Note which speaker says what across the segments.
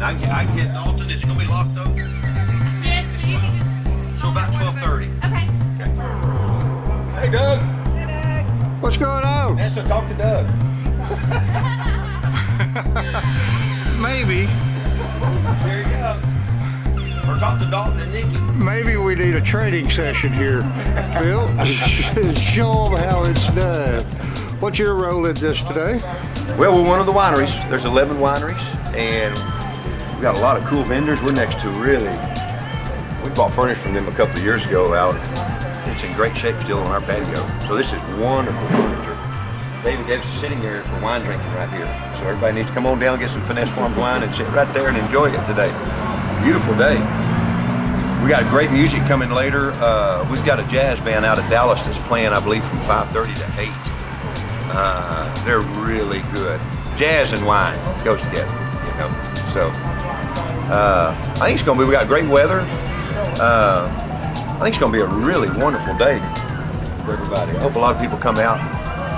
Speaker 1: And I can hit Dalton. Is it going to be locked up?
Speaker 2: Yes, you can just...
Speaker 1: So about 12:30.
Speaker 2: Okay.
Speaker 1: Hey, Doug.
Speaker 3: What's going on?
Speaker 1: Nessa, talk to Doug.
Speaker 3: Maybe.
Speaker 1: There you go. Or talk to Dalton and Nikki.
Speaker 3: Maybe we need a training session here, Bill. Show them how it's done. What's your role in this today?
Speaker 1: Well, we're one of the wineries. There's 11 wineries, and we got a lot of cool vendors. We're next to we bought furniture from them a couple of years ago out. It's in great shape still on our patio. So this is wonderful furniture. David Davis is sitting there for wine drinking right here. So everybody needs to come on down, get some Finesse Farms wine and sit right there and enjoy it today. Beautiful day. We got great music coming later. We've got a jazz band out of Dallas that's playing, I believe, from 5:30 to 8. They're really good. Jazz and wine goes together, you know. So I think it's gonna be. We got great weather. I think it's gonna be a really wonderful day for everybody. I hope a lot of people come out,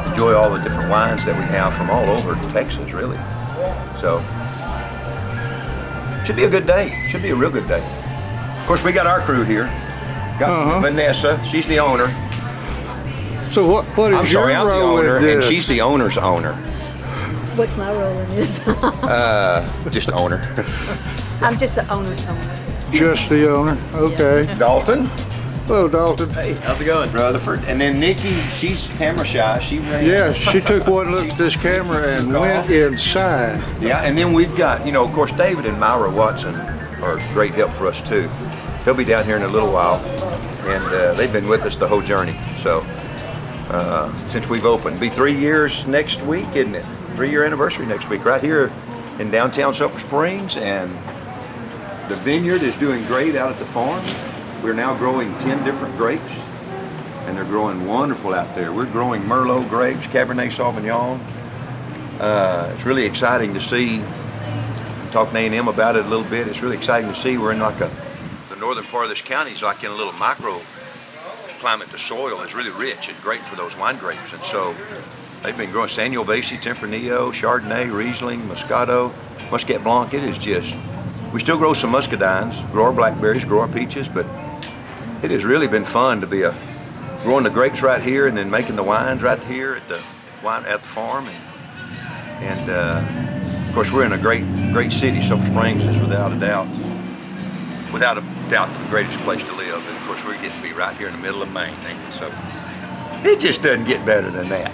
Speaker 1: enjoy all the different wines that we have from all over Texas, really. So should be a good day. Should be a real good day. Of course, we got our crew here. Got Vanessa. She's the owner.
Speaker 3: So what is your
Speaker 1: I'm the
Speaker 3: role
Speaker 1: owner,
Speaker 3: in this?
Speaker 1: and she's the owner's owner.
Speaker 4: What's my role in this?
Speaker 1: Just owner.
Speaker 4: I'm just the owner's owner.
Speaker 3: Just the owner. Okay.
Speaker 1: Dalton,
Speaker 3: Hello, Dalton.
Speaker 5: Hey, how's it going?
Speaker 1: Rutherford, and then Nikki. She's camera shy. She ran.
Speaker 3: Yeah, she took one look at this camera and went inside.
Speaker 1: Yeah, and then we've got, of course, David and Myra Watson are great help for us too. They'll be down here in a little while, and they've been with us the whole journey. So since we've opened, it'll be 3 years next week, isn't it? 3-year anniversary next week, right here in downtown Sulphur Springs, and the vineyard is doing great out at the farm. We're now growing 10 different grapes, and they're growing wonderful out there. We're growing Merlot grapes, Cabernet Sauvignon. It's really exciting to see. I'm talking to A&M about it a little bit. It's really exciting to see. We're in like the northern part of this county is like in a little micro climate. The soil is really rich and great for those wine grapes, and so they've been growing Sangiovese, Tempranillo, Chardonnay, Riesling, Moscato, Muscat Blanc. It is just, we still grow some muscadines, grow our blackberries, grow our peaches, but it has really been fun to be growing the grapes right here and then making the wines right here at the farm. And of course, we're in a great city. Sulphur Springs is without a doubt the greatest place to live. And of course, we're getting to be right here in the middle of Maine. So it just doesn't get better than that.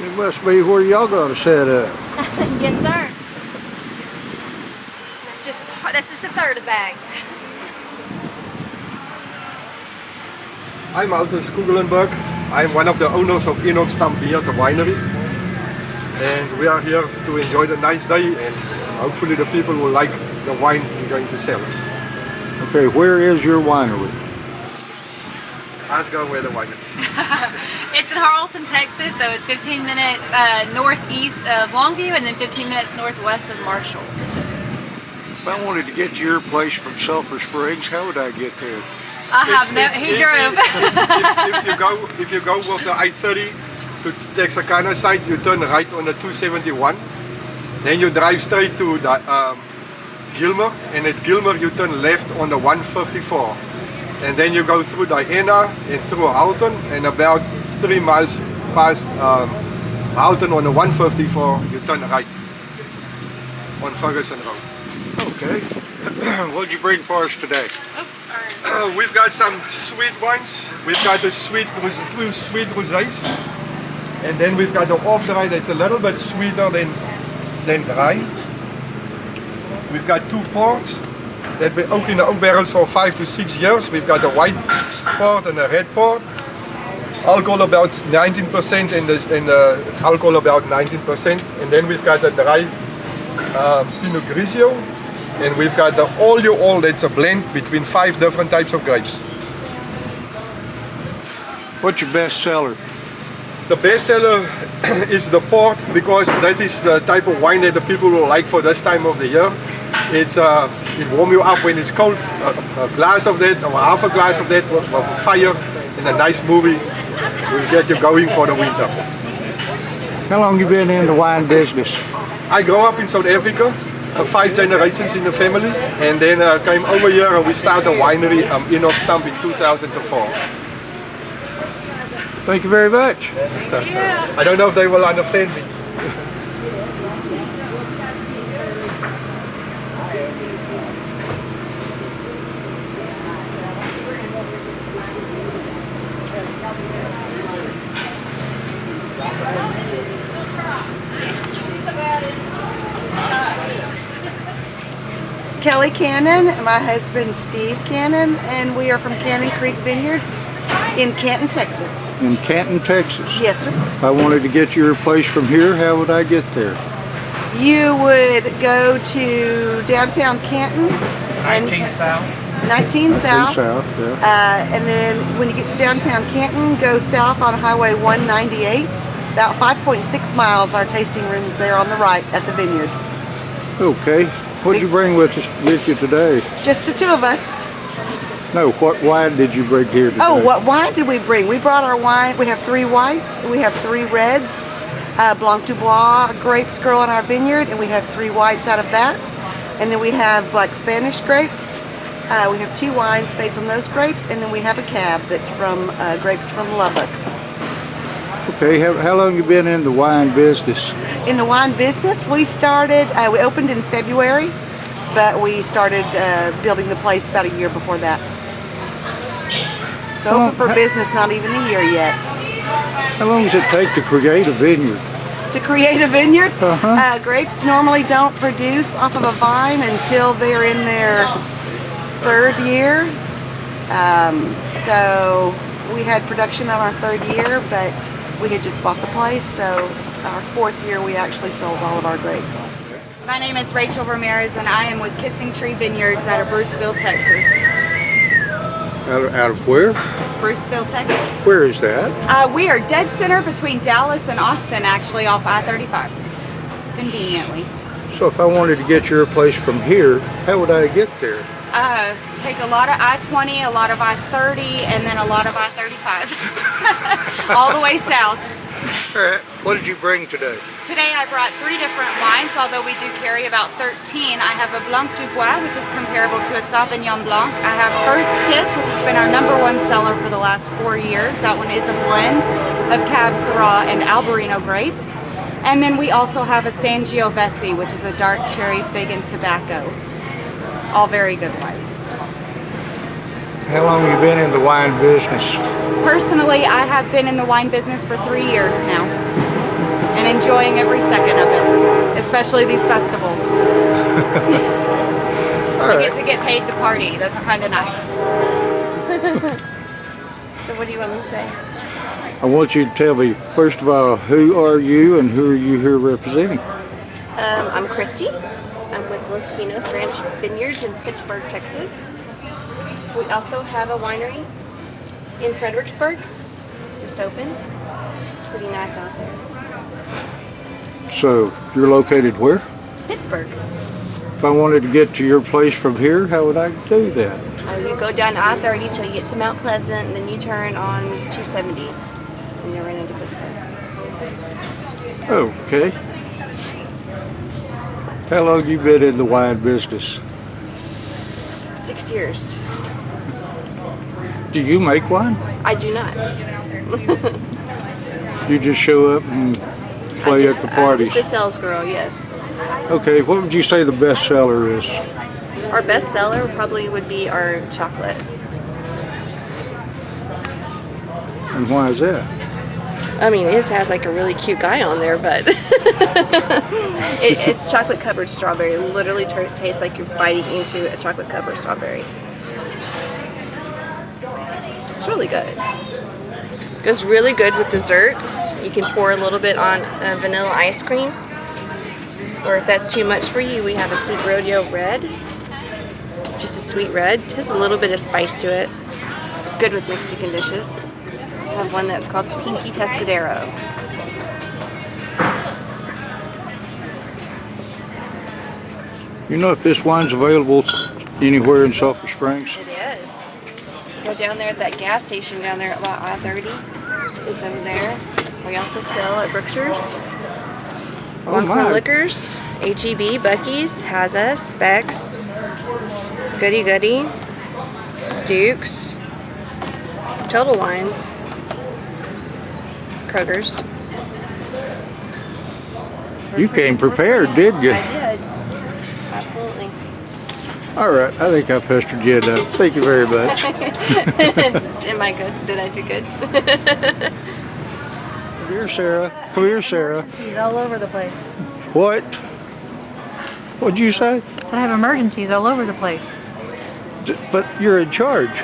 Speaker 3: It must be where y'all gonna set up.
Speaker 2: Yes, sir. That's just a third of the bags.
Speaker 6: I'm Altus Kugelenberg. I'm one of the owners of UnCorked Beer, the winery. And we are here to enjoy the nice day, and hopefully the people will like the wine we're going to sell.
Speaker 3: Okay, where is your winery?
Speaker 6: Ask her where the wine is.
Speaker 2: It's in Harleston, Texas, so it's 15 minutes northeast of Longview and then 15 minutes northwest of Marshall.
Speaker 3: If I wanted to get to your place from Sulphur Springs, how would I get there?
Speaker 2: He drove.
Speaker 6: If you go with the I-30 to Texarkana side, you turn right on the 271. Then you drive straight to the Gilmer, and at Gilmer you turn left on the 154. And then you go through Diana and through Halton, and about 3 miles past Halton on the 154, you turn right on Ferguson Road.
Speaker 3: Okay. What'd you bring for us today?
Speaker 6: We've got some sweet wines. We've got the two sweet rosés, and then we've got the off-dry that's a little bit sweeter than dry. We've got 2 ports that we oak in the oak barrels for 5 to 6 years. We've got the white port and the red port. Alcohol about 19% and the alcohol about 19%. And then we've got the dry Pinot Grigio. And we've got the all that's a blend between 5 different types of grapes.
Speaker 3: What's your best seller?
Speaker 6: The best seller is the port, because that is the type of wine that the people will like for this time of the year. It warms you up when it's cold. A glass of that or half a glass of that with fire and a nice movie will get you going for the winter.
Speaker 3: How long you been in the wine business?
Speaker 6: I grew up in South Africa, 5 generations in the family, and then came over here and we started a winery in Oxstamp in 2004.
Speaker 3: Thank you very much.
Speaker 6: I don't know if they will understand me.
Speaker 5: Kelly Cannon, and my husband Steve Cannon, and we are from Cannon Creek Vineyard in Canton, Texas.
Speaker 3: In Canton, Texas.
Speaker 5: Yes, sir.
Speaker 3: If I wanted to get to your place from here, how would I get there?
Speaker 5: You would go to downtown Canton.
Speaker 7: 19 South.
Speaker 5: 19 South.
Speaker 3: South, yeah.
Speaker 5: And then when you get to downtown Canton, go south on Highway 198. About 5.6 miles, our tasting room is there on the right at the vineyard.
Speaker 3: Okay. What did you bring with you today?
Speaker 5: Just the two of us.
Speaker 3: No, what wine did you bring here today?
Speaker 5: Oh, what wine did we bring? We brought our wine. We have 3 whites. We have 3 reds. Blanc du Bois grapes grow on our vineyard, and we have 3 whites out of that. And then we have black Spanish grapes. We have 2 wines made from those grapes, and then we have a cab that's from grapes from Lubbock.
Speaker 3: Okay, how long you been in the wine business?
Speaker 5: In the wine business, we started, we opened in February, but we started building the place about a year before that. So open for business, not even a year yet.
Speaker 3: How long does it take to create a vineyard?
Speaker 5: To create a vineyard, grapes normally don't produce off of a vine until they're in their 3rd year. So we had production on our 3rd year, but we had just bought the place, so our 4th year we actually sold all of our grapes.
Speaker 2: My name is Rachel Ramirez, and I am with Kissing Tree Vineyards out of Bruceville, Texas.
Speaker 3: Out of where?
Speaker 2: Bruceville, Texas.
Speaker 3: Where is that?
Speaker 2: We are dead center between Dallas and Austin, actually, off I-35, conveniently.
Speaker 3: So if I wanted to get your place from here, how would I get there?
Speaker 2: Take a lot of I-20, a lot of I-30, and then a lot of I-35. All the way south.
Speaker 3: All right. What did you bring today?
Speaker 2: Today I brought 3 different wines, although we do carry about 13. I have a Blanc du Bois, which is comparable to a Sauvignon Blanc. I have First Kiss, which has been our #1 seller for the last 4 years. That one is a blend of Cab Syrah and Albarino grapes. And then we also have a Sangiovese, which is a dark cherry, fig, and tobacco. All very good wines.
Speaker 3: How long you been in the wine business?
Speaker 2: Personally, I have been in the wine business for 3 years now and enjoying every second of it, especially these festivals. I get to get paid to party. That's kind of nice. So what do you want me to say?
Speaker 3: I want you to tell me, first of all, who are you and who are you here representing?
Speaker 8: I'm Christy. I'm with Los Pinos Ranch Vineyards in Pittsburgh, Texas. We also have a winery in Fredericksburg, just opened. It's pretty nice out there.
Speaker 3: So, you're located where?
Speaker 8: Pittsburgh.
Speaker 3: If I wanted to get to your place from here, how would I do that?
Speaker 8: You go down I-30 till you get to Mount Pleasant, and then you turn on 270, and you're right into Pittsburgh.
Speaker 3: Okay. How long you been in the wine business?
Speaker 8: 6 years.
Speaker 3: Do you make wine?
Speaker 8: I do not.
Speaker 3: You just show up and play at the parties?
Speaker 8: I'm just a sales girl, yes.
Speaker 3: Okay, what would you say the best seller is?
Speaker 8: Our best seller probably would be our chocolate.
Speaker 3: And why is that?
Speaker 8: I mean, it has like a really cute guy on there, but it's chocolate covered strawberry. It literally tastes like you're biting into a chocolate covered strawberry. It's really good. It goes really good with desserts. You can pour a little bit on vanilla ice cream. Or if that's too much for you, we have a Sweet Rodeo Red. Just a sweet red. It has a little bit of spice to it. Good with Mexican dishes. We have one that's called Pinky Tescadero.
Speaker 3: You know if this wine's available anywhere in Sulphur Springs?
Speaker 8: It is. Go down there at that gas station down there at about I-30. It's over there. We also sell at Brookshire's. Longhorn Liquors, HEB, Buc-ee's, has us, Specs, Goody Goody, Duke's, Total Wines, Kroger's.
Speaker 3: You came prepared, didn't you?
Speaker 8: I did. Absolutely.
Speaker 3: All right, I think I pestered you enough. Thank you very much.
Speaker 8: Am I good? Did I do good?
Speaker 3: Come here, Sarah. Come here, Sarah.
Speaker 4: Emergencies all over the place.
Speaker 3: What? What'd you say?
Speaker 4: So I have emergencies all over the place.
Speaker 3: But you're in charge.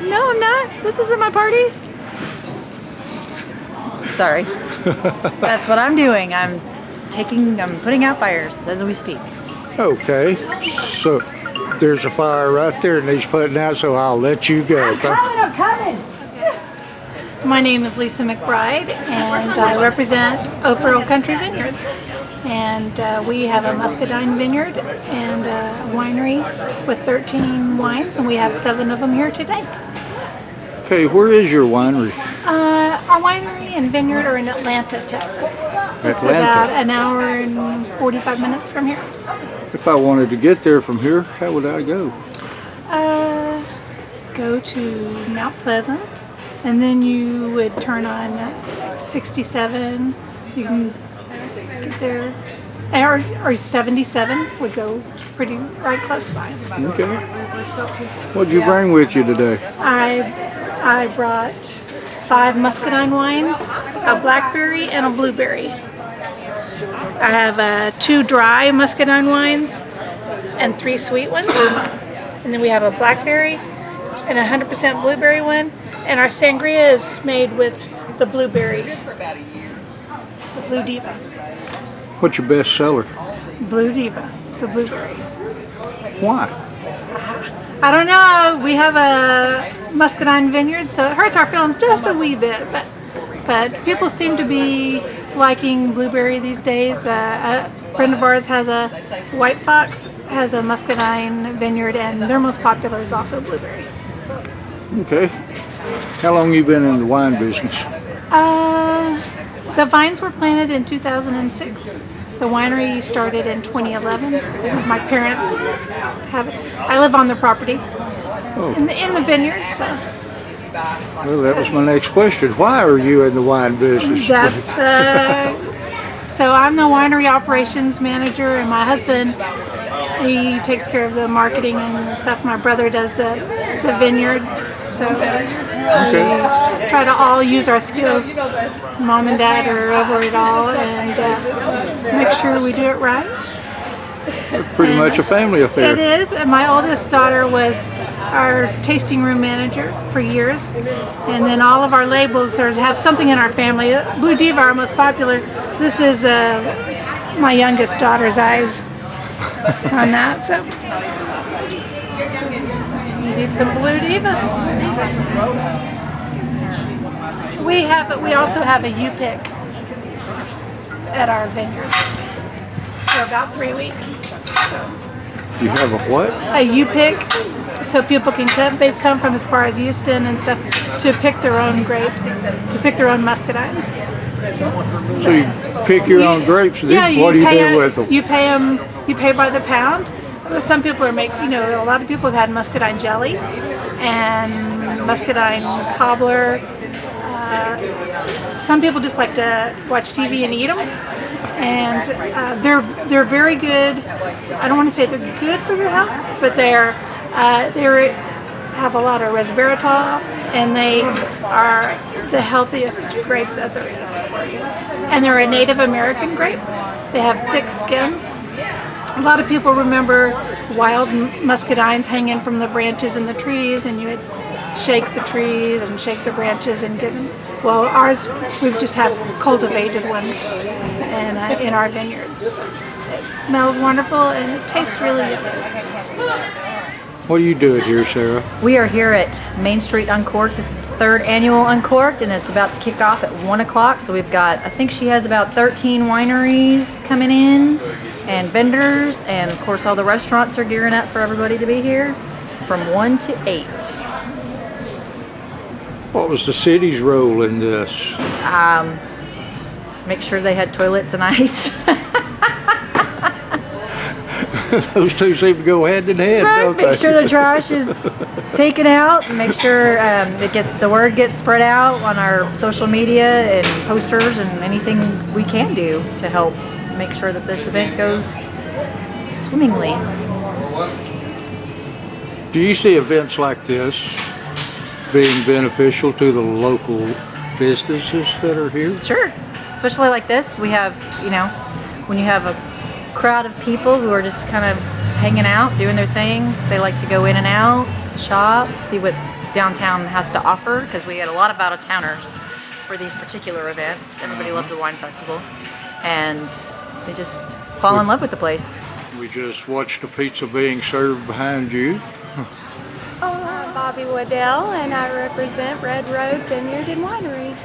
Speaker 4: No, I'm not. This isn't my party. Sorry. That's what I'm doing. I'm putting out fires as we speak.
Speaker 3: Okay, so there's a fire right there and he's putting out, so I'll let you go.
Speaker 4: I'm coming. My name is Lisa McBride, and I represent Oak Country Vineyards. And we have a Muscadine Vineyard and a winery with 13 wines, and we have 7 of them here today.
Speaker 3: Okay, where is your winery?
Speaker 4: Our winery and vineyard are in Atlanta, Texas. It's
Speaker 3: Atlanta.
Speaker 4: about an hour and 45 minutes from here.
Speaker 3: If I wanted to get there from here, how would I go?
Speaker 4: Go to Mount Pleasant, and then you would turn on 67. You can get there, or 77 would go pretty right close by.
Speaker 3: Okay. What'd you bring with you today?
Speaker 4: I brought 5 muscadine wines, a blackberry and a blueberry. I have 2 dry muscadine wines and 3 sweet ones. And then we have a blackberry and a 100% blueberry one. And our sangria is made with the blueberry, the Blue Diva.
Speaker 3: What's your best seller?
Speaker 4: Blue Diva, the blueberry.
Speaker 3: Why?
Speaker 4: I don't know. We have a Muscadine Vineyard, so it hurts our feelings just a wee bit. But people seem to be liking blueberry these days. A friend of ours has a White Fox, has a Muscadine Vineyard, and their most popular is also blueberry.
Speaker 3: Okay. How long you been in the wine business?
Speaker 4: The vines were planted in 2006. The winery started in 2011. This is my parents have it. I live on the property in the vineyard. So.
Speaker 3: Well, that was my next question. Why are you in the wine business?
Speaker 4: So I'm the winery operations manager, and my husband, he takes care of the marketing and stuff. My brother does the vineyard. So we try to all use our skills. Mom and Dad are over it all, and make sure we do it right.
Speaker 3: It's pretty much a family affair.
Speaker 4: It is, and my oldest daughter was our tasting room manager for years, and then all of our labels have something in our family. Blue Diva, our most popular. This is my youngest daughter's eyes on that. So you need some Blue Diva. We also have a U-pick at our vineyard for about 3 weeks. So.
Speaker 3: You have a what?
Speaker 4: A U-pick, so people can come. They've come from as far as Houston and stuff to pick their own grapes, to pick their own muscadines.
Speaker 3: So you pick your own grapes.
Speaker 4: Yeah,
Speaker 3: what do you do with them?
Speaker 4: You pay them. You pay by the pound. Some people are making. A lot of people have had muscadine jelly and muscadine cobbler. Some people just like to watch TV and eat them, and they're very good. I don't want to say they're good for your health, but they have a lot of resveratrol, and they are the healthiest grape that there is for you. And they're a Native American grape. They have thick skins. A lot of people remember wild muscadines hanging from the branches in the trees, and you would shake the trees and shake the branches and get them. Well, ours, we just have cultivated ones in our vineyards. It smells wonderful and it tastes really good.
Speaker 3: What do you do it here, Sarah?
Speaker 7: We are here at Main Street UnCorked. This is the 3rd annual UnCorked, and it's about to kick off at 1 o'clock. So we've got, I think she has about 13 wineries coming in and vendors, and of course all the restaurants are gearing up for everybody to be here from 1 to 8.
Speaker 3: What was the city's role in this?
Speaker 7: Make sure they had toilets and ice.
Speaker 3: Those two seem to go hand in hand,
Speaker 7: Right,
Speaker 3: don't
Speaker 7: make
Speaker 3: they?
Speaker 7: sure the trash is taken out, and make sure the word gets spread out on our social media and posters and anything we can do to help make sure that this event goes swimmingly.
Speaker 3: Do you see events like this being beneficial to the local businesses that are here?
Speaker 7: Sure, especially like this, we have, when you have a crowd of people who are just kind of hanging out, doing their thing, they like to go in and out, shop, see what downtown has to offer, because we get a lot of out-of-towners for these particular events. Everybody loves a wine festival, and they just fall in love with the place.
Speaker 3: We just watched a pizza being served behind you.
Speaker 9: I'm Bobby Waddell, and I represent Red Road Vineyard and Winery.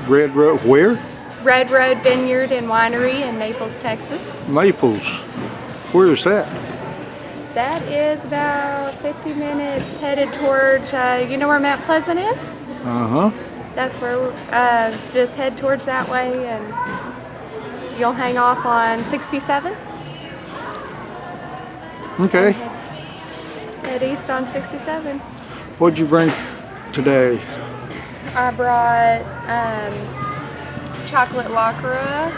Speaker 3: Red Road, where?
Speaker 9: Red Road Vineyard and Winery in Naples, Texas.
Speaker 3: Naples. Where is that?
Speaker 9: That is about 50 minutes headed towards, you know where Mount Pleasant is?
Speaker 3: Uh-huh.
Speaker 9: That's where, just head towards that way, and you'll hang off on 67.
Speaker 3: Okay.
Speaker 9: Head east on 67.
Speaker 3: What'd you bring today?
Speaker 9: I brought chocolate lacquera,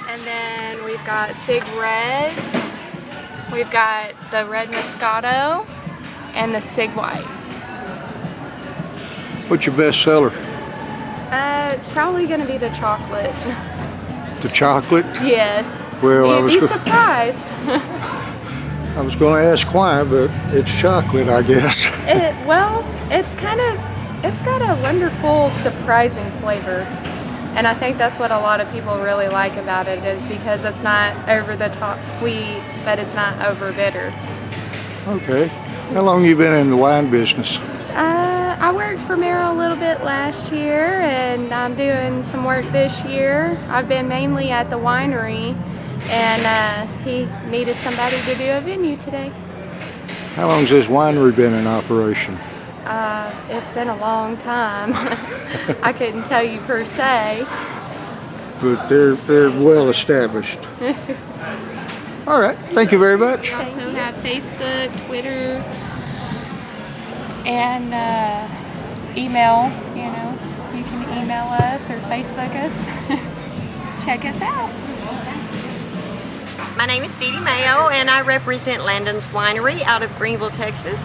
Speaker 9: and then we've got Sig Red, we've got the Red Moscato, and the Sig White.
Speaker 3: What's your best seller?
Speaker 9: It's probably going to be the chocolate.
Speaker 3: The chocolate?
Speaker 9: Yes.
Speaker 3: Well,
Speaker 9: You'd be surprised.
Speaker 3: I was going to ask why, but it's chocolate, I guess.
Speaker 9: It's got a wonderful, surprising flavor. And I think that's what a lot of people really like about it, is because it's not over the top sweet, but it's not over bitter.
Speaker 3: Okay. How long you been in the wine business?
Speaker 9: I worked for Merrill a little bit last year, and I'm doing some work this year. I've been mainly at the winery, and he needed somebody to do a venue today.
Speaker 3: How long's this winery been in operation?
Speaker 9: It's been a long time. I couldn't tell you per se.
Speaker 3: But they're well established. All right. Thank you very much.
Speaker 9: We also have Facebook, Twitter, and email. You can email us or Facebook us. Check us out.
Speaker 10: My name is Dee Dee Mayo, and I represent Landon's Winery out of Greenville, Texas.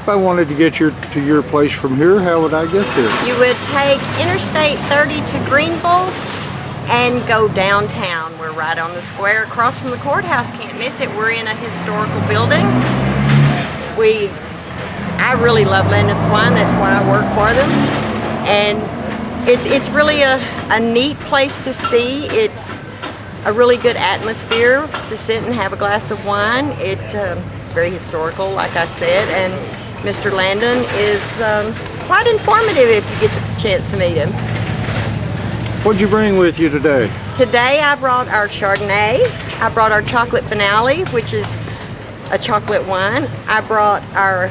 Speaker 3: If I wanted to get to your place from here, how would I get there?
Speaker 10: You would take Interstate 30 to Greenville and go downtown. We're right on the square across from the courthouse. Can't miss it. We're in a historical building. I really love Landon's wine. That's why I work for them. And it's really a neat place to see. It's a really good atmosphere to sit and have a glass of wine. It's very historical, like I said, and Mr. Landon is quite informative if you get the chance to meet him.
Speaker 3: What'd you bring with you today?
Speaker 10: Today I brought our Chardonnay, I brought our Chocolate Finale, which is a chocolate wine. I brought our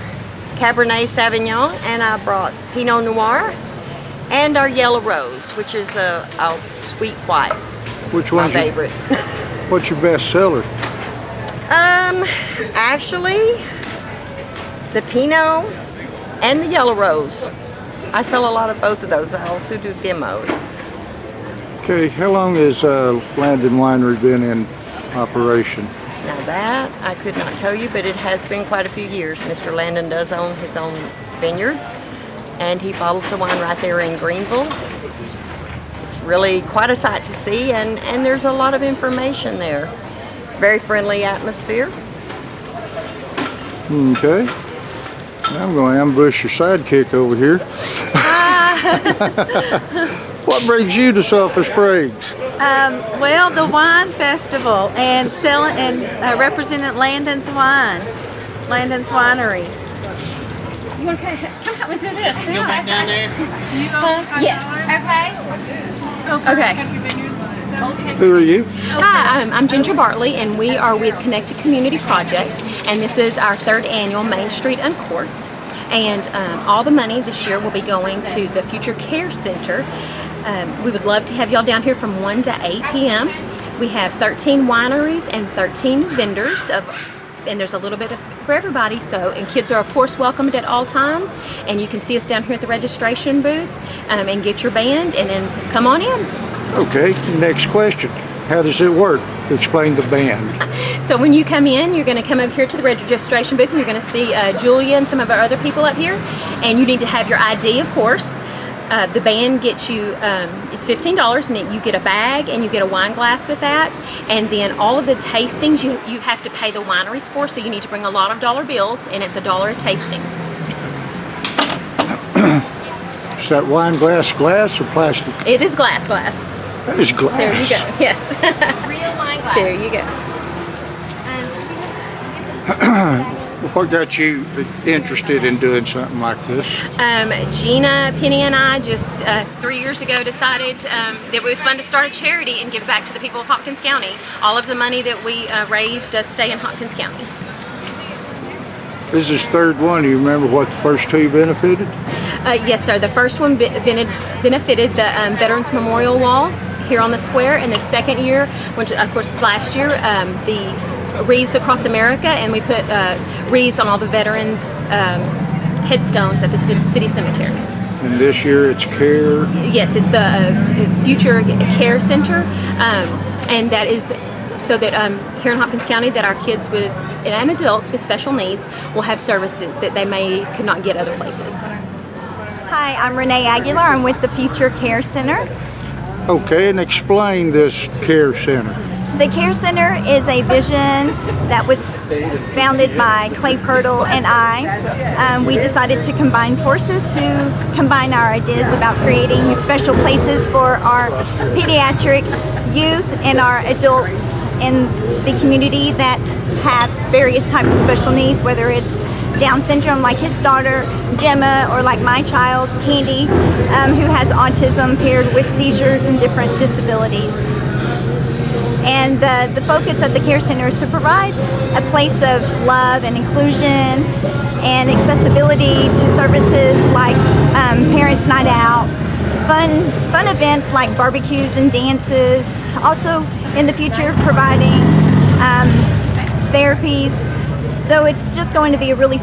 Speaker 10: Cabernet Sauvignon, and I brought Pinot Noir, and our Yellow Rose, which is a sweet white.
Speaker 3: Which one's
Speaker 10: my favorite?
Speaker 3: What's your best seller?
Speaker 10: Actually, the Pinot and the Yellow Rose. I sell a lot of both of those. I also do demos.
Speaker 3: Okay, how long has Landon Winery been in operation?
Speaker 10: Now that I could not tell you, but it has been quite a few years. Mr. Landon does own his own vineyard, and he bottles the wine right there in Greenville. It's really quite a sight to see, and there's a lot of information there. Very friendly atmosphere.
Speaker 3: Okay. I'm going to ambush your sidekick over here. What brings you to Sulphur Springs?
Speaker 11: Well, the wine festival and selling and representing Landon's wine, Landon's Winery. You want to come out with this? Go back down there.
Speaker 9: Yes.
Speaker 11: Okay.
Speaker 3: Who are you?
Speaker 12: Hi, I'm Ginger Bartley, and we are with Connected Community Project, and this is our 3rd annual Main Street UnCorked. And all the money this year will be going to the Future Care Center. We would love to have y'all down here from 1 to 8 p.m. We have 13 wineries and 13 vendors and there's a little bit for everybody. And kids are of course welcomed at all times, and you can see us down here at the registration booth and get your band and then come on in.
Speaker 3: Okay, next question. How does it work? Explain the band.
Speaker 12: So when you come in, you're going to come up here to the registration booth and you're going to see Julia and some of our other people up here, and you need to have your ID, of course. The band gets you, it's $15, and you get a bag and you get a wine glass with that. And then all of the tastings you have to pay the wineries for, so you need to bring a lot of dollar bills, and it's $1 a tasting.
Speaker 3: Is that wine glass or plastic?
Speaker 12: It is glass.
Speaker 3: That is glass.
Speaker 12: There you go, yes.
Speaker 11: Real wine glass.
Speaker 12: There you go.
Speaker 3: What got you interested in doing something like this?
Speaker 12: Gina, Penny, and I just 3 years ago decided that it would be fun to start a charity and give back to the people of Hopkins County. All of the money that we raised does stay in Hopkins County.
Speaker 3: This is third one. Do you remember what the first two benefited?
Speaker 12: Yes, sir. The first one benefited the Veterans Memorial Wall here on the square, and the second year, which of course is last year, the wreaths across America, and we put wreaths on all the veterans' headstones at the city cemetery.
Speaker 3: And this year it's C.A.R.E.
Speaker 12: Yes, it's the Future Care Center, and that is so that here in Hopkins County, that our kids and adults with special needs will have services that they could not get other places.
Speaker 13: Hi, I'm Renee Aguilar. I'm with the Future Care Center.
Speaker 3: Okay, and explain this C.A.R.E. Center.
Speaker 13: The Care Center is a vision that was founded by Clay Pirtle and I. We decided to combine forces to combine our ideas about creating special places for our pediatric youth and our adults in the community that have various types of special needs, whether it's Down syndrome like his daughter Gemma, or like my child Candy, who has autism paired with seizures and different disabilities. And the focus of the Care Center is to provide a place of love and inclusion and accessibility to services like Parents Night Out, fun events like barbecues and dances. Also in the future providing therapies. So it's just going to be a really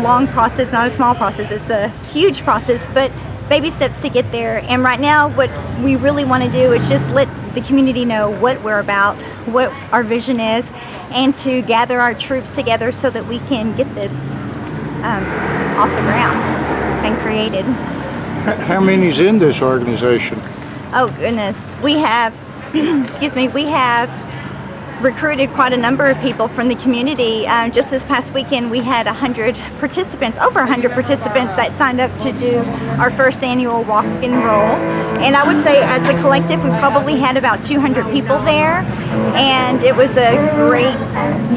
Speaker 13: long process, not a small process. It's a huge process, but baby steps to get there. And right now what we really want to do is just let the community know what we're about, what our vision is, and to gather our troops together so that we can get this off the ground and created.
Speaker 3: How many's in this organization?
Speaker 13: Oh goodness, we have, excuse me, we have recruited quite a number of people from the community. Just this past weekend we had 100 participants, over 100 participants that signed up to do our first annual walk and roll. And I would say as a collective we probably had about 200 people there, and it was a great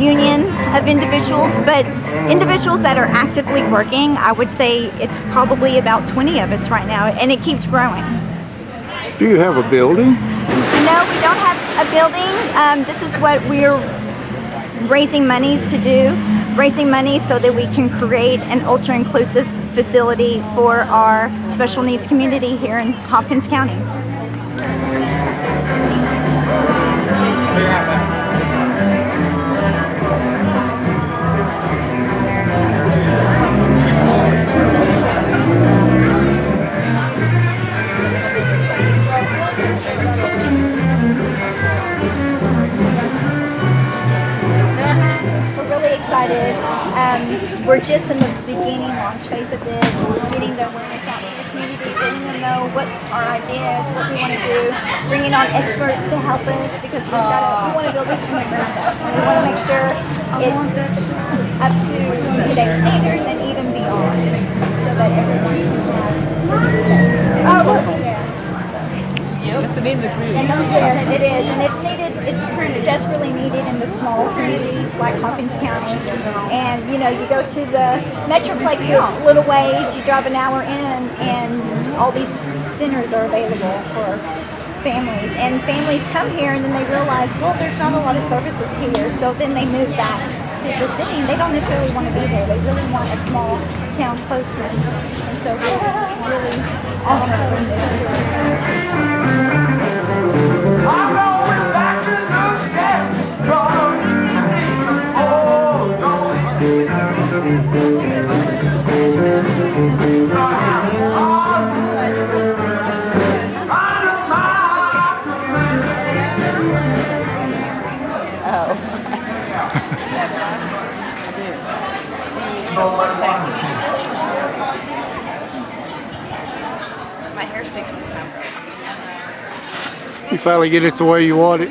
Speaker 13: union of individuals, but individuals that are actively working, I would say it's probably about 20 of us right now, and it keeps growing.
Speaker 3: Do you have a building?
Speaker 13: No, we don't have a building. This is what we're raising monies to do, raising money so that we can create an ultra-inclusive facility for our special needs community here in Hopkins County. We're just in the beginning launch phase of this, getting the awareness out in the community, letting them know what our idea is, what we want to do, bringing on experts to help us, because we want to build this from the ground up. We want to make sure it's up to today's standards and even beyond, so that everyone can participate. Oh, look, yes.
Speaker 14: It's a need in the community.
Speaker 13: Yes, it is, and it's needed. It's desperately needed in the small communities like Hopkins County. And you know, you go to the Metroplex little ways, you drive an hour in, and all these centers are available for families. And families come here, and then they realize, well, there's not a lot of services here. So then they move back to the city. And they don't necessarily want to be there. They really want a small town closeness. And so we're really honored to bring this to our
Speaker 8: My hair's fixed this time.
Speaker 3: You finally get it the way you want it.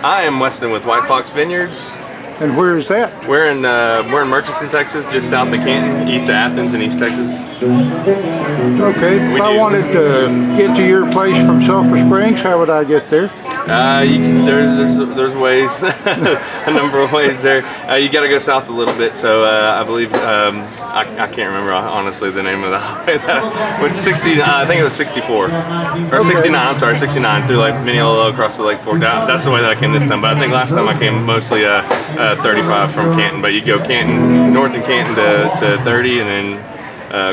Speaker 15: I am Weston with White Box Vineyards.
Speaker 3: And where is that?
Speaker 15: We're in Murchison, Texas, just south of Canton, east of Athens in East Texas.
Speaker 3: Okay, if I wanted to get to your place from Sulphur Springs, how would I get there?
Speaker 15: There's ways, a number of ways there. You got to go south a little bit. So I believe I can't remember honestly the name of the highway. Which 60? I think it was 64 or 69. I'm sorry, 69 through like Mineola across the Lake Fork. That's the way that I came this time. But I think last time I came mostly 35 from Canton. But you go Canton north of Canton to 30 and then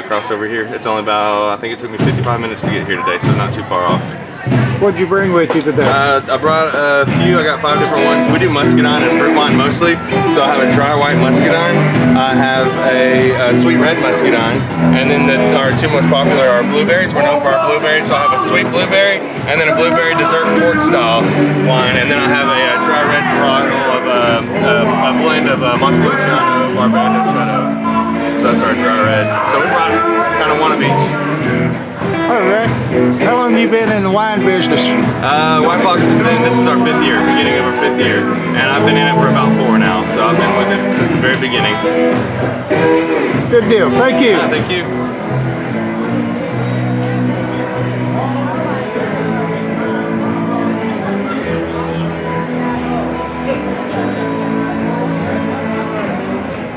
Speaker 15: cross over here. It's only about, I think it took me 55 minutes to get here today, so not too far off.
Speaker 3: What'd you bring with you today?
Speaker 15: I brought a few. I got 5 different ones. We do Muscadine and fruit wine mostly. So I have a dry white Muscadine. I have a sweet red Muscadine. And then our two most popular are blueberries. We're known for our blueberries. So I have a sweet blueberry and then a blueberry dessert port style wine. And then I have a dry red varietal of a blend of Montepulciano, Barbado, Shadow. So that's our dry red. So we brought kind of one of each.
Speaker 3: All right. How long have you been in the wine business?
Speaker 15: White Box this is our 5th year, beginning of our 5th year. And I've been in it for about 4 now, so I've been with it since the very beginning.
Speaker 3: Good deal. Thank you.
Speaker 15: Thank you.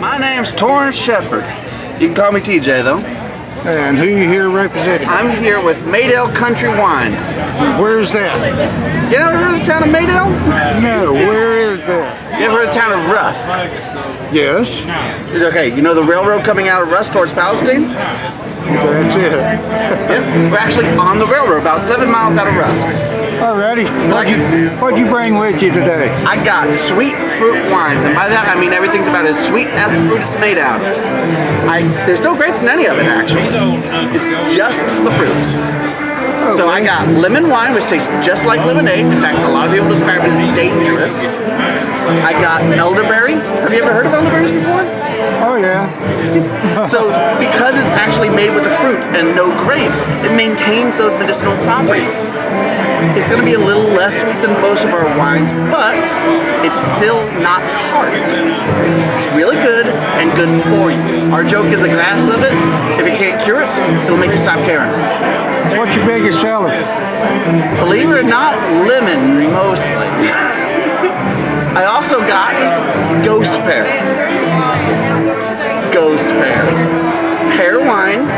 Speaker 16: My name's Torrance Shepard. You can call me TJ though.
Speaker 3: And who you here representing?
Speaker 16: I'm here with Maydale Country Wines.
Speaker 3: Where's that?
Speaker 16: You ever heard of the town of Maydale?
Speaker 3: No, where is that?
Speaker 16: You ever heard of the town of Rusk?
Speaker 3: Yes.
Speaker 16: Okay, you know the railroad coming out of Rusk towards Palestine?
Speaker 3: That's it.
Speaker 16: Yep, we're actually on the railroad, about 7 miles out of Rusk.
Speaker 3: Alrighty. What'd you bring with you today?
Speaker 16: I got sweet fruit wines, and by that I mean everything's about as sweet as the fruit is made out of. There's no grapes in any of it actually. It's just the fruit. Okay. So I got lemon wine, which tastes just like lemonade. In fact, a lot of people describe it as dangerous. I got elderberry. Have you ever heard of elderberries before?
Speaker 3: Oh yeah.
Speaker 16: So because it's actually made with the fruit and no grapes, it maintains those medicinal properties. It's going to be a little less sweet than most of our wines, but it's still not tart. It's really good and good for you. Our joke is a glass of it. If you can't cure it, it'll make you stop caring.
Speaker 3: What's your biggest seller?
Speaker 16: Believe it or not, lemon mostly. I also got Ghost Pear. Ghost Pear. Pear wine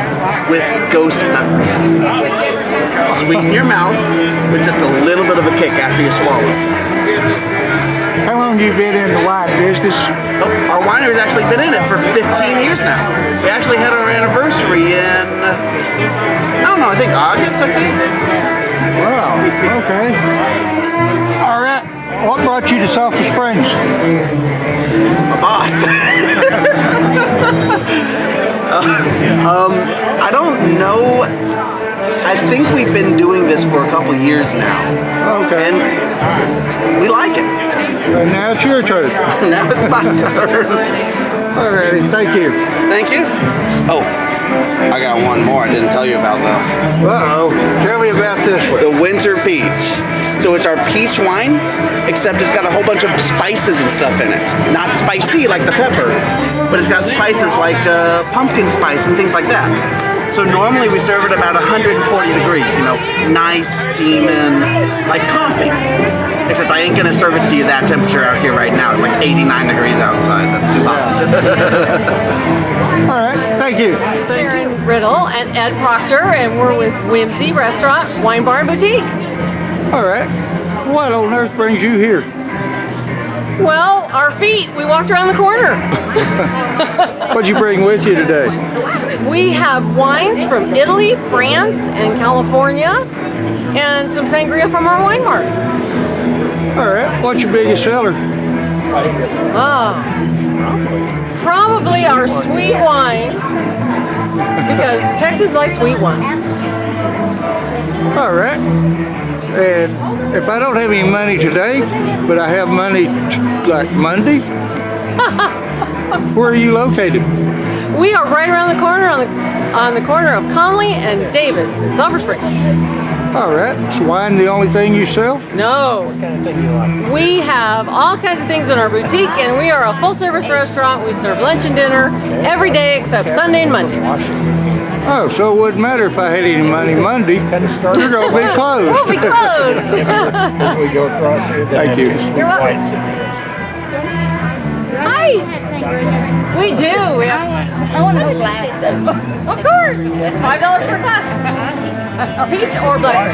Speaker 16: with ghost peppers. Sweeten your mouth with just a little bit of a kick after you swallow.
Speaker 3: How long have you been in the wine business?
Speaker 16: Oh, our winery's actually been in it for 15 years now. We actually had our anniversary in, I don't know, I think August, I think.
Speaker 3: Wow, okay. All right. What brought you to Sulphur Springs?
Speaker 16: My boss. I don't know. I think we've been doing this for a couple years now.
Speaker 3: Okay.
Speaker 16: And we like it.
Speaker 3: And now it's your turn.
Speaker 16: Now it's my turn.
Speaker 3: Alrighty, thank you.
Speaker 16: Thank you. Oh, I got one more I didn't tell you about though.
Speaker 3: Uh-oh. Tell me about this one.
Speaker 16: The Winter Peach. So it's our peach wine, except it's got a whole bunch of spices and stuff in it. Not spicy like the pepper, but it's got spices like pumpkin spice and things like that. So normally we serve it about 140 degrees, you know, nice, steaming, like coffee. Except I ain't gonna serve it to you that temperature out here right now. It's like 89 degrees outside. That's too hot.
Speaker 3: All right, thank you.
Speaker 17: Karen Riddle and Ed Proctor, and we're with Whimsy Restaurant, Wine Bar and Boutique.
Speaker 3: All right. What on earth brings you here?
Speaker 17: Well, our feet. We walked around the corner.
Speaker 3: What'd you bring with you today?
Speaker 17: We have wines from Italy, France, and California, and some sangria from our wine bar.
Speaker 3: All right. What's your biggest seller?
Speaker 17: Probably our sweet wine, because Texans like sweet wine.
Speaker 3: All right. And if I don't have any money today, but I have money like Monday, where are you located?
Speaker 17: We are right around the corner on the corner of Conley and Davis in Sulphur Springs.
Speaker 3: All right. Is wine the only thing you sell?
Speaker 17: No.
Speaker 3: What kind of thing do you like?
Speaker 17: We have all kinds of things in our boutique, and we are a full-service restaurant. We serve lunch and dinner every day except Sunday and Monday.
Speaker 3: Oh, so it wouldn't matter if I had any money Monday. You're going to be closed.
Speaker 17: We'll be closed.
Speaker 3: As we go across here, thank you.
Speaker 17: You're welcome. Hi. We do. We have,
Speaker 11: I want a glass though.
Speaker 17: of course. It's $5 per glass. Peach or black?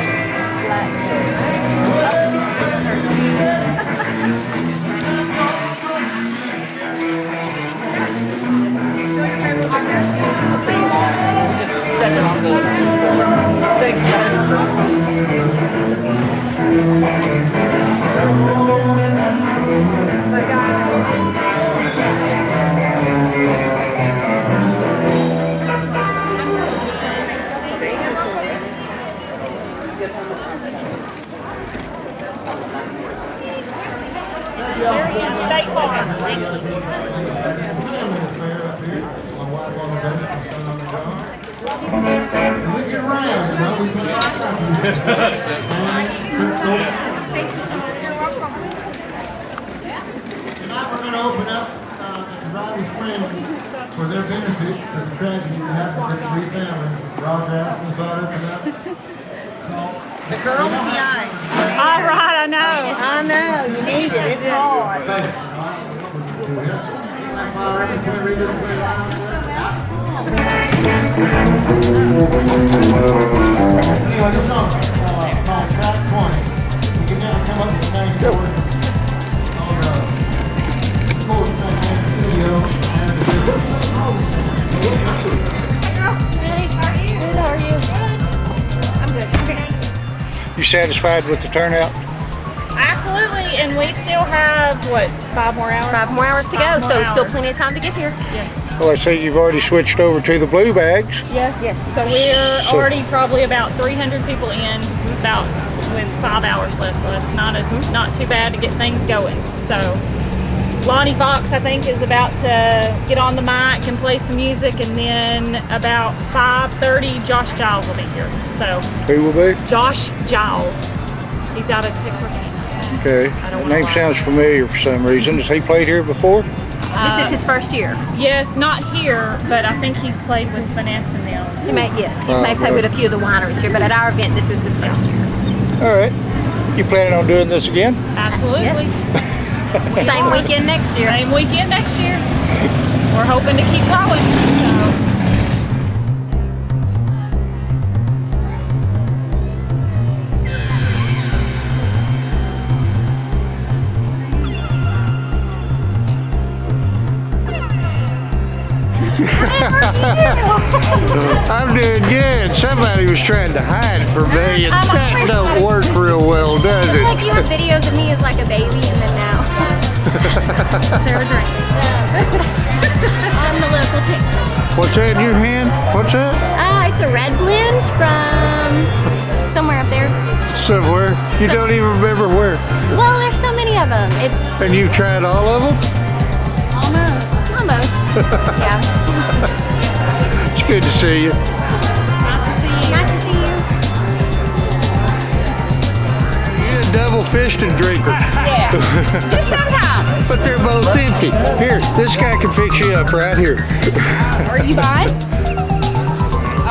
Speaker 3: Tonight we're going to open up the Riley's Winery for their benefit for the tragedy that happened to the three families. Roger asked about it tonight.
Speaker 11: The girl with the eyes.
Speaker 17: All right, I know.
Speaker 11: I know. You need it. It's hard.
Speaker 3: Anyway, this song called Track 20. You can never come up with the name for it. You satisfied with the turnout?
Speaker 7: Absolutely, and we still have, what, 5 more hours?
Speaker 12: 5 more hours to go, so still plenty of time to get here.
Speaker 7: Yes.
Speaker 3: Well, I see you've already switched over to the blue bags.
Speaker 7: Yes. So we're already probably about 300 people in, about with 5 hours left, so it's not too bad to get things going. So Lonnie Fox, I think, is about to get on the mic and play some music, and then about 5:30, Josh Giles will be here. So
Speaker 3: Who will be?
Speaker 7: Josh Giles, he's out of Texarkana.
Speaker 3: Okay. That name sounds familiar for some reason. Has he played here before?
Speaker 12: This is his first year.
Speaker 7: Yes, not here, but I think he's played with Finesse and them.
Speaker 12: He may play with a few of the wineries here, but at our event, this is his first year.
Speaker 3: All right. You planning on doing this again?
Speaker 7: Absolutely.
Speaker 12: Same weekend next year.
Speaker 7: Same weekend next year. We're hoping to keep going. So.
Speaker 3: I'm doing good. Somebody was trying to hide from me, and that don't work real well, does it?
Speaker 9: Like you have videos of me as like a baby, and then now Sarah drinking. I'm the local chick.
Speaker 3: What's that in your hand? What's that?
Speaker 9: It's a red blend from somewhere up there.
Speaker 3: Somewhere. You don't even remember where.
Speaker 9: Well, there's so many of them.
Speaker 3: And you've tried all of them?
Speaker 9: Almost. Yeah.
Speaker 3: It's good to see you.
Speaker 9: Nice to see you.
Speaker 3: You're a double-fisted drinker.
Speaker 9: Yeah. Just sometimes.
Speaker 3: But they're both empty. Here, this guy can fix you up right here.
Speaker 9: Are you buying?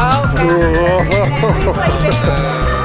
Speaker 9: Oh, okay.